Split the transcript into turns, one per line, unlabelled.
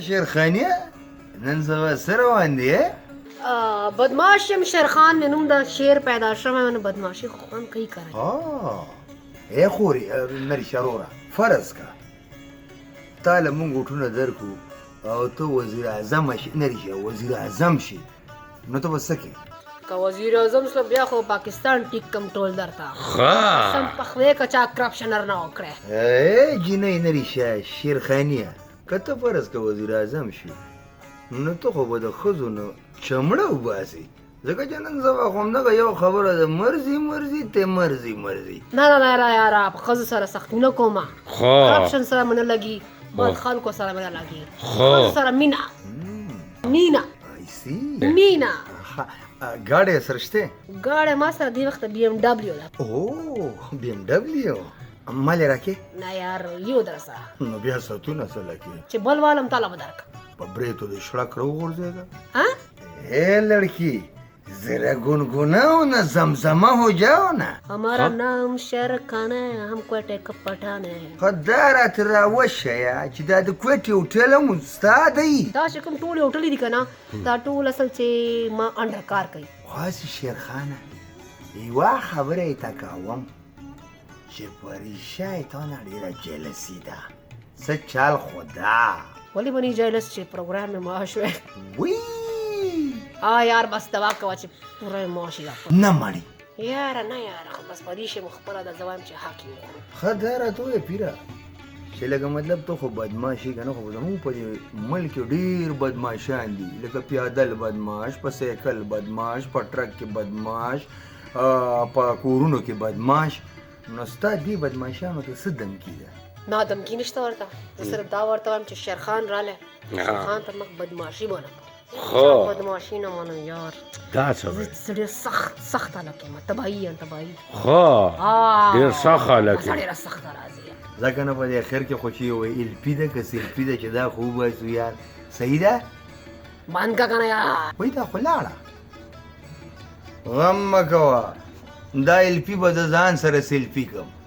شیرخانیه نن سبا څه روان دی؟
بدماش یم شیرخان مې نوم د شیر پیدا شوی نو بدماشي خو هم کوي کوي
ای خوري نری شروره فرض کا تاله مونږ غوټونه درکو او ته وزیر اعظم شي نری شي وزیر اعظم شي نو ته وسکه
که وزیر اعظم سره بیا خو پاکستان ټیک کنټرول درته سم پخوې کچا کرپشنر نه وکړي
ای جنې نری شي شیرخانیه کته فرض کا وزیر اعظم شي نو ته خو به د ښځو نه چمړه وباسي ځکه چې نن سبا خو همدغه یو خبره ده مرزي ته مرزي
نه نه یاره په ښځو سره سختي نه کومه کرپشن سره مې نه لګي بد خلکو سره مې نه لګي ښځو سره مینا مینا
ګاډی سره شته
ګاډی ما سره دې وخت بي ام ډبلیو ده
او بي ام ډبلیو مالې راکې
نه یار یو در سره
نو بیا ساتونه څه لکې
چې بل والم تاله به درک
په بریتو د شړک راوغورځېده
ها
اے لڑکی ذرا گنگناؤ نا زمزمہ ہو جاؤ نا
ہمارا نام شیرخان ہے ہم کوئٹے کا پٹھان ہے
خدارت راوشه یا چې دا د کوټې هوټل هم ستا دی
دا چې کوم ټول هوټل دي کنه دا ټول اصل چې ما انډر کار کوي
خاص شیرخانه یوه خبره یې تا کوم چې پریشا یې تا نه ډېره جلسي ده څه چال خدا
ولی بنی جایلس چې پروګرام میں معاش وی
وی
یار بس دوا کوه چې پوره معاش یې
نه مړی
یاره نه یاره خو بس په دې شی مخبره د زوایم چې حق یې وکړو
ښه داره ته وایې پیره چې لکه مطلب ته خو بدماشي که نه خو زموږ په دې ملک کې ډېر بدماشان دي لکه پیادل بدماش په سایکل بدماش په ټرک کې بدماش په کورونو کې بدماش نو ستا دې بدماشانو ته څه دمکي ده
نه دمکی نشته ورته زه صرف دا ورته وایم چې شیرخان رالی شیرخان ته مخ بدماشي ونه کړه بدماشي نه منم یار
دا څه
زه ډېر سخت هلک یم تباهي یم تباهي
ډېر سخت هلک
زه ډېره سخته راځي
ځکه نه په دې اخر کې خو چې یو الپي ده که سیلپي ده چې دا خو وباسو یار صحیح ده
بند کا کنه یار
وایي دا خو لاړه غم مه کوه دا الپي به د ځان سره سیلفي کړم